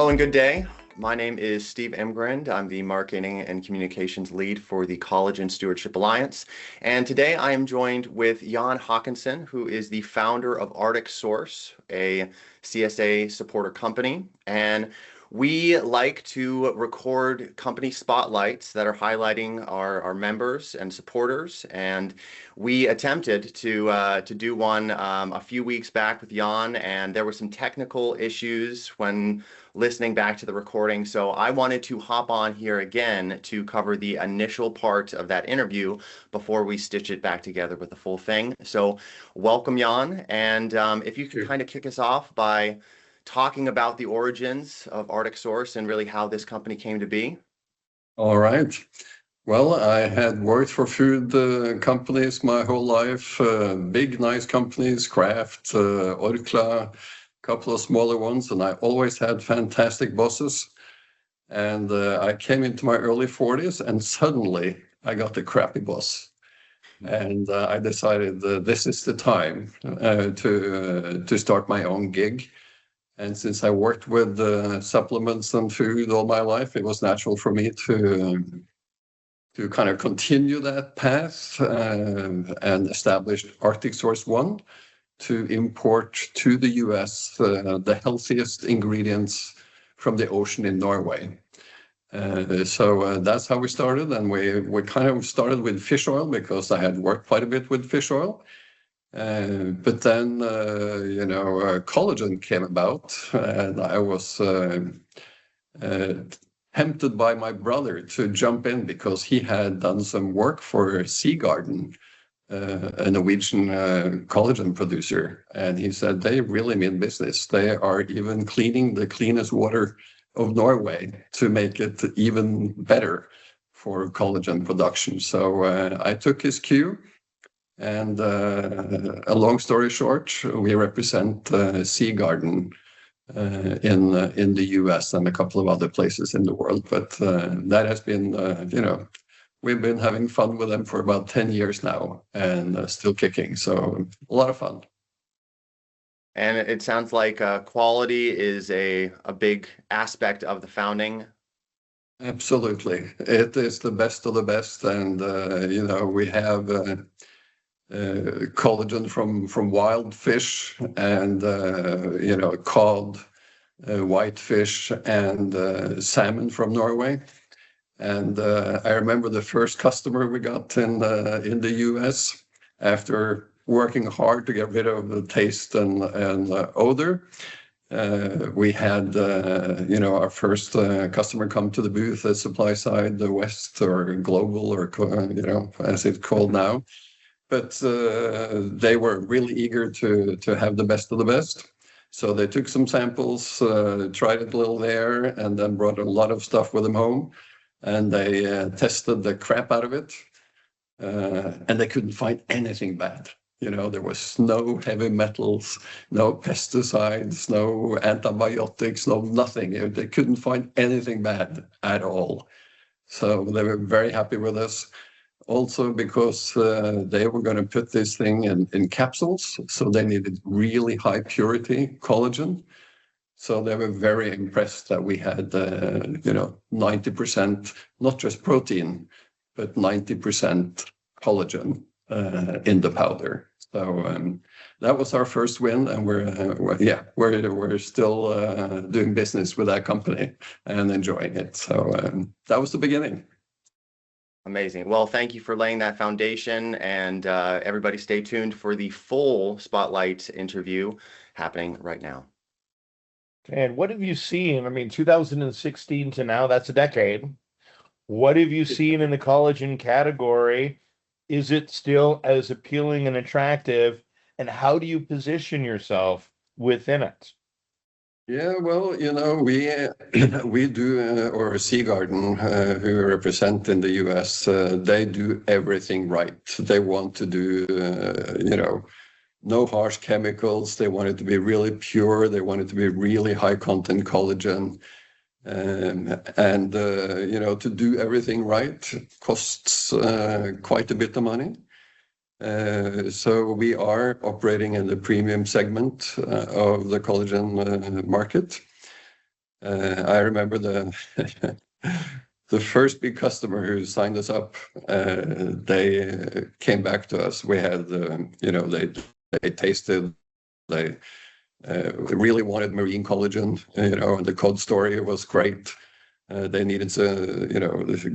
Hello and good day. My name is Steve Emgrind. I'm the Marketing and Communications Lead for the Collagen Stewardship Alliance. And today I am joined with Jan Haakonsen, who is the founder of ArticSource, a CSA supporter company. And we like to record company spotlights that are highlighting our members and supporters. And we attempted to do one a few weeks back with Jan, and there were some technical issues when listening back to the recording. So I wanted to hop on here again to cover the initial part of that interview before we stitch it back together with the full thing. So welcome, Jan. And if you could kind of kick us off by talking about the origins of ArticSource and really how this company came to be. All right. Well, I had worked for food companies my whole life, big, nice companies, Kraft, Orkla, couple of smaller ones, and I always had fantastic bosses. And I came into my early 40s, and suddenly I got a crappy boss. And I decided this is the time to start my own gig. And since I worked with supplements and food all my life, it was natural for me to kind of continue that path and established ArticSource1 to import to the US the healthiest ingredients from the ocean in Norway. So that's how we started. And we kind of started with fish oil because I had worked quite a bit with fish oil. But then, collagen came about, and I was tempted by my brother to jump in because he had done some work for Seagarden, a Norwegian collagen producer. And he said, they really mean business. They are even cleaning the cleanest water of Norway to make it even better for collagen production. So I took his cue. And a long story short, we represent Seagarden in the US and a couple of other places in the world. But that has been, we've been having fun with them for about 10 years now and still kicking. So a lot of fun. And it sounds like quality is a big aspect of the founding. Absolutely. It is the best of the best. And, we have collagen from wild fish and cod, whitefish, and salmon from Norway. And I remember the first customer we got in the US after working hard to get rid of the taste and odor. We had our first customer come to the booth, the supply side, the West or Global, or as it's called now. But they were really eager to have the best of the best. So they took some samples, tried it a little there, and then brought a lot of stuff with them home. And they tested the crap out of it. And they couldn't find anything bad. There was no heavy metals, no pesticides, no antibiotics, no nothing. They couldn't find anything bad at all. So they were very happy with us. Also because they were going to put this thing in capsules, so they needed really high purity collagen. So they were very impressed that we had, 90%, not just protein, but 90% collagen in the powder. So that was our first win, and we're still doing business with that company and enjoying it. So that was the beginning. Amazing. Well, thank you for laying that foundation, and everybody stay tuned for the full Spotlight interview happening right now. And what have you seen? I mean, 2016 to now, that's a decade. What have you seen in the collagen category? Is it still as appealing and attractive? And how do you position yourself within it? Yeah, well, we do, or Seagarden, who represent in the US, they do everything right. They want to do, no harsh chemicals. They want it to be really pure. They want it to be really high content collagen. To do everything right costs quite a bit of money. So we are operating in the premium segment of the collagen market. I remember the first big customer who signed us up. They came back to us. We had, they tasted, they really wanted marine collagen, and the cod story was great. They needed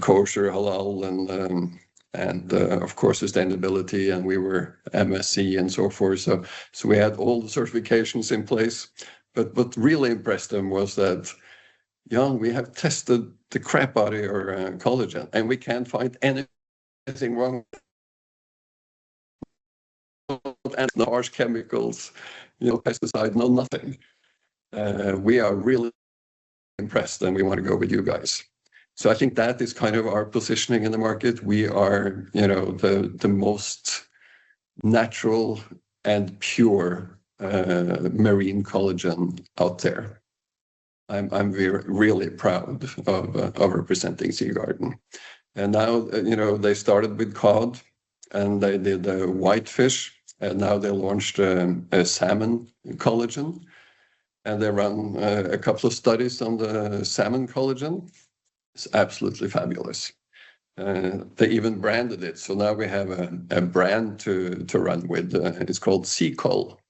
kosher, halal, and of course sustainability, and we were MSC and so forth. So we had all the certifications in place. But what really impressed them was that, Jan, we have tested the crap out of your collagen, and we can't find anything wrong with it, and no harsh chemicals, pesticide, no nothing. We are really impressed, and we want to go with you guys. So I think that is kind of our positioning in the market. We are, the most natural and pure marine collagen out there. I'm really proud of representing Seagarden. And now, they started with cod, and they did whitefish, and now they launched a salmon collagen, and they run a couple of studies on the salmon collagen. It's absolutely fabulous. They even branded it, so now we have a brand to run with. It's called Seacoll.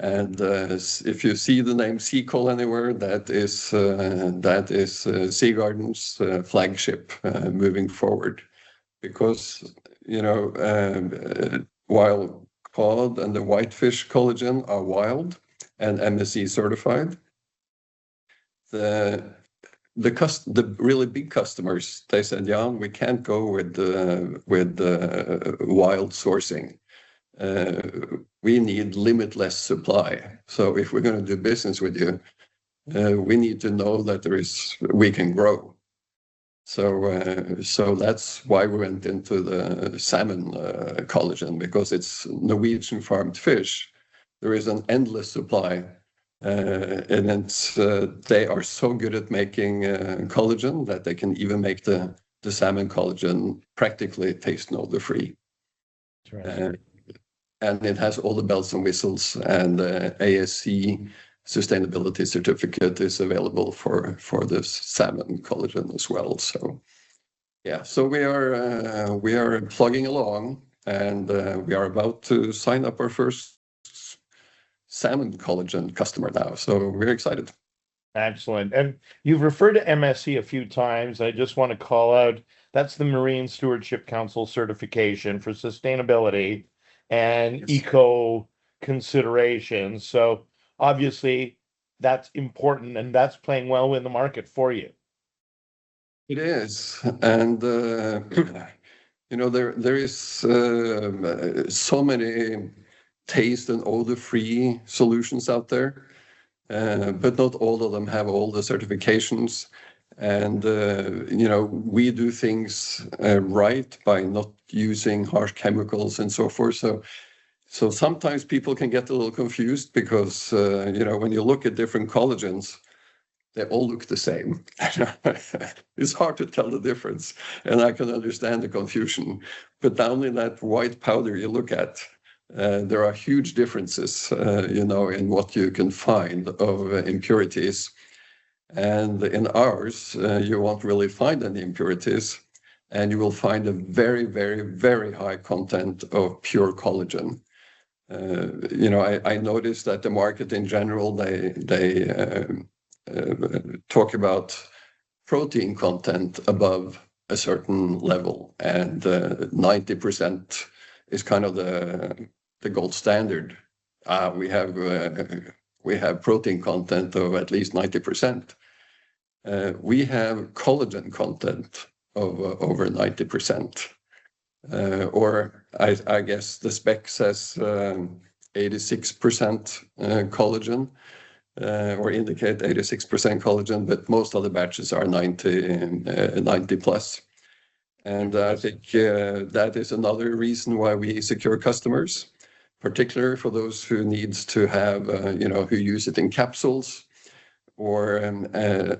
And if you see the name Seacoll anywhere, that is Seagarden's flagship moving forward. Because, while cod and the whitefish collagen are wild and MSC certified, the really big customers, they said, Jan, we can't go with wild sourcing. We need limitless supply. So if we're going to do business with you, we need to know that we can grow. So that's why we went into the salmon collagen, because it's Norwegian farmed fish. There is an endless supply, and they are so good at making collagen that they can even make the salmon collagen practically taste and odor free. And it has all the bells and whistles, and ASC sustainability certificate is available for this salmon collagen as well. So yeah, so we are plugging along, and we are about to sign up our first salmon collagen customer now. So we're excited. Excellent. And you've referred to MSC a few times. I just want to call out, that's the Marine Stewardship Council certification for sustainability and eco considerations. So obviously that's important, and that's playing well in the market for you. It is. And, there is so many taste and odor-free solutions out there, but not all of them have all the certifications. And, we do things right by not using harsh chemicals and so forth. So sometimes people can get a little confused because, when you look at different collagens, they all look the same. It's hard to tell the difference, and I can understand the confusion. But down in that white powder you look at, there are huge differences, in what you can find of impurities. And in ours, you won't really find any impurities, and you will find a very, very, very high content of pure collagen. I noticed that the market in general, they talk about protein content above a certain level, and 90% is kind of the gold standard. We have protein content of at least 90%. We have collagen content of over 90%. Or I guess the spec says 86% collagen, or indicate 86% collagen, but most of the batches are 90 plus. And I think that is another reason why we secure customers, particularly for those who needs to have, who use it in capsules, or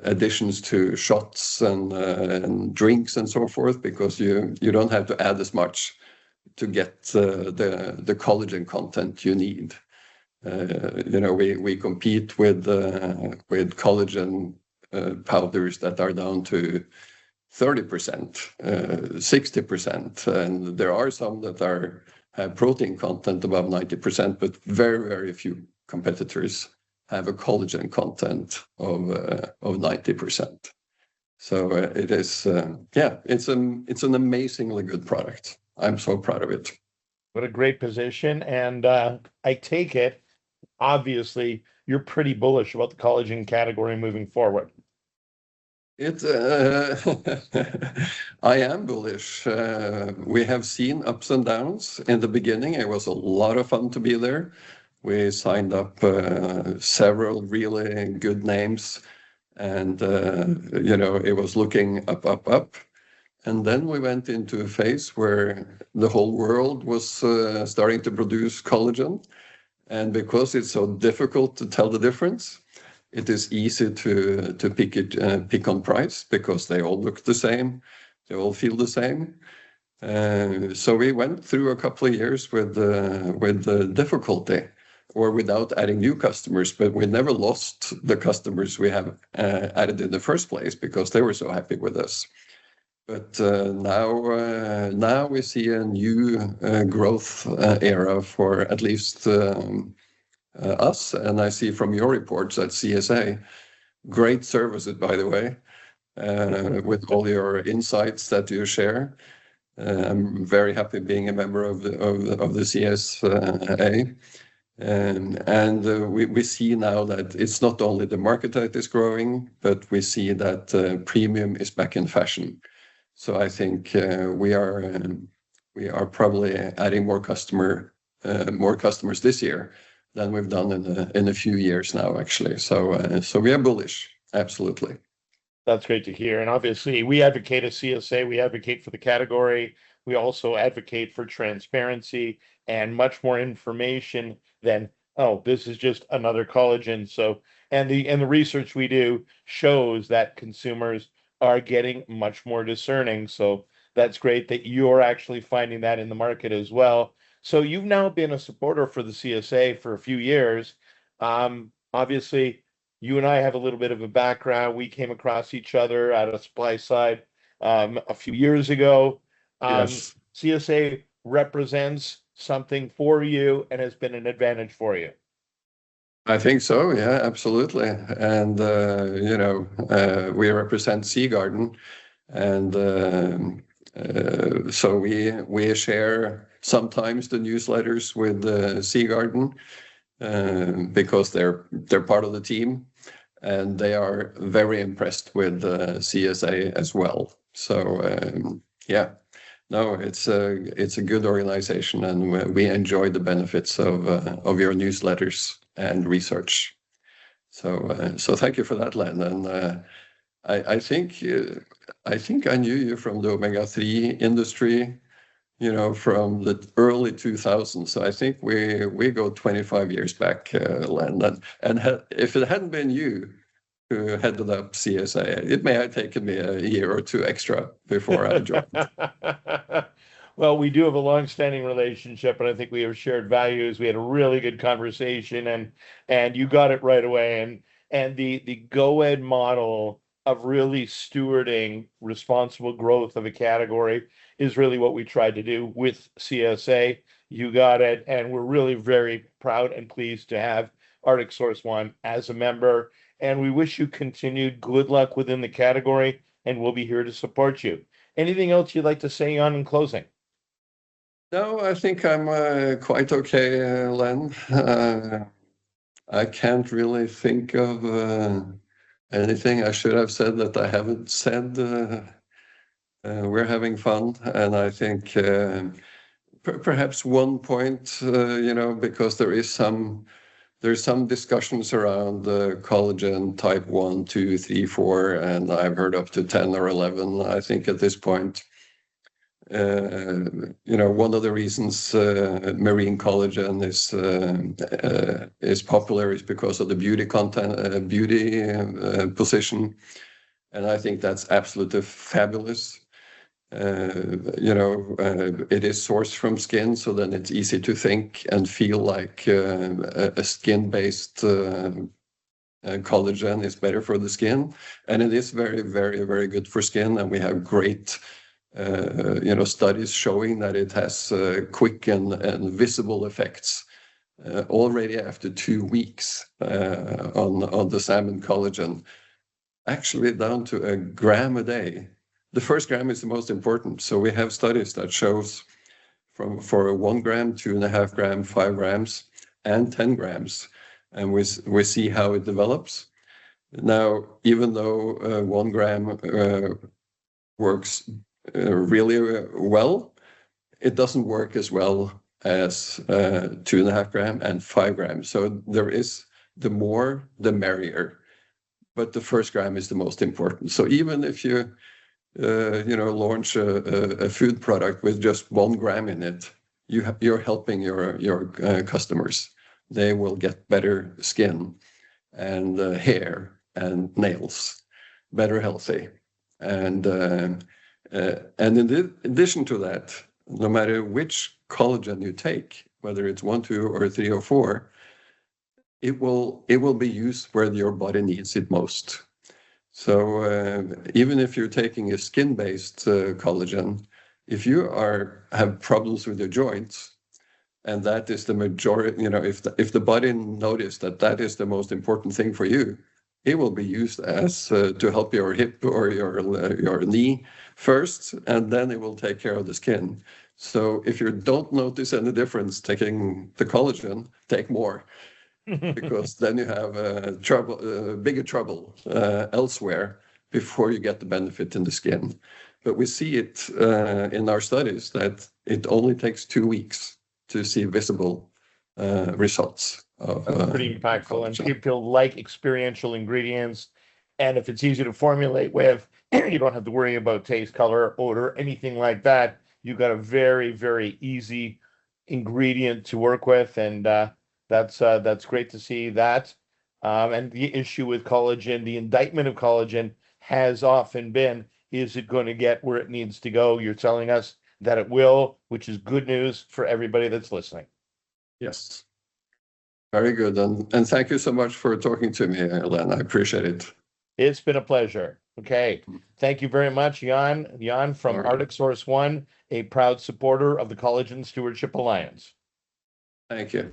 additions to shots and drinks and so forth, because you don't have to add as much to get the collagen content you need. We compete with collagen powders that are down to 30%, 60%, and there are some that have protein content above 90%, but very, very few competitors have a collagen content of 90%. So it is, it's an amazingly good product. I'm so proud of it. What a great position. And I take it, obviously, you're pretty bullish about the collagen category moving forward. I am bullish. We have seen ups and downs. In the beginning, it was a lot of fun to be there. We signed up several really good names, and it was looking up, up, up. And then we went into a phase where the whole world was starting to produce collagen. And because it's so difficult to tell the difference, it is easy to pick on price because they all look the same, they all feel the same. So we went through a couple of years with difficulty, or without adding new customers, but we never lost the customers we have added in the first place because they were so happy with us. But now we see a new growth era for at least us, and I see from your reports at CSA, great services, by the way, with all your insights that you share. I'm very happy being a member of the CSA. And we see now that it's not only the market that is growing, but we see that premium is back in fashion. So I think we are probably adding more customers this year than we've done in a few years now, actually. So we are bullish, absolutely. That's great to hear. And obviously, we advocate at CSA. We advocate for the category. We also advocate for transparency and much more information than, oh, this is just another collagen. So, and the research we do shows that consumers are getting much more discerning. So that's great that you're actually finding that in the market as well. So you've now been a supporter for the CSA for a few years. Obviously, you and I have a little bit of a background. We came across each other at a supply side a few years ago. Yes. CSA represents something for you and has been an advantage for you. I think so, yeah, absolutely. And, we represent Seagarden, and so we share sometimes the newsletters with Seagarden because they're part of the team, and they are very impressed with CSA as well. So, yeah. No, it's a good organization, and we enjoy the benefits of your newsletters and research. So thank you for that, Len. And I think I knew you from the omega-3 industry, from the early 2000s. So I think we go 25 years back, Len. And if it hadn't been you who headed up CSA, it may have taken me a year or two extra before I joined. Well, we do have a long-standing relationship, and I think we have shared values. We had a really good conversation, and you got it right away. And the go-ed model of really stewarding responsible growth of a category is really what we tried to do with CSA. You got it, and we're really very proud and pleased to have ArticSource1 as a member. And we wish you continued good luck within the category, and we'll be here to support you. Anything else you'd like to say on in closing? No, I think I'm quite okay, Len. I can't really think of anything I should have said that I haven't said. We're having fun, and I think perhaps one point, because there's some discussions around collagen type 1, 2, 3, 4, and I've heard up to 10 or 11, I think, at this point. One of the reasons marine collagen is popular is because of the beauty content, beauty position, and I think that's absolutely fabulous. It is sourced from skin, so then it's easy to think and feel like a skin-based collagen is better for the skin, and it is very, very, very good for skin. And we have great, studies showing that it has quick and visible effects already after 2 weeks on the salmon collagen, actually down to 1 gram a day. The first gram is the most important. So we have studies that shows for 1 gram, 2.5 gram, 5 grams, and 10 grams. And we see how it develops. Now, even though 1 gram works really well, it doesn't work as well as 2.5 gram and 5 grams. So there is the more, the merrier. But the first gram is the most important. So even if you launch a food product with just 1 gram in it, you're helping your customers. They will get better skin and hair and nails, better healthy. And in addition to that, no matter which collagen you take, whether it's 1, 2, or 3, or 4, it will be used where your body needs it most. So even if you're taking a skin-based collagen, if you have problems with your joints, and that is the majority, if the body notice that is the most important thing for you, it will be used as to help your hip or your knee first, and then it will take care of the skin. So if you don't notice any difference taking the collagen, take more. Because then you have bigger trouble elsewhere before you get the benefit in the skin. But we see it in our studies that it only takes 2 weeks to see visible results. That's pretty impactful, and people like experiential ingredients. And if it's easy to formulate with, you don't have to worry about taste, color, odor, anything like that. You've got a very, very easy ingredient to work with, and that's great to see that. And the issue with collagen, the indictment of collagen has often been, is it going to get where it needs to go? You're telling us that it will, which is good news for everybody that's listening. Yes. Very good. And thank you so much for talking to me, Len. I appreciate it. It's been a pleasure. Okay. Thank you very much, Jan. Jan from All right. ArticSource1, a proud supporter of the Collagen Stewardship Alliance. Thank you.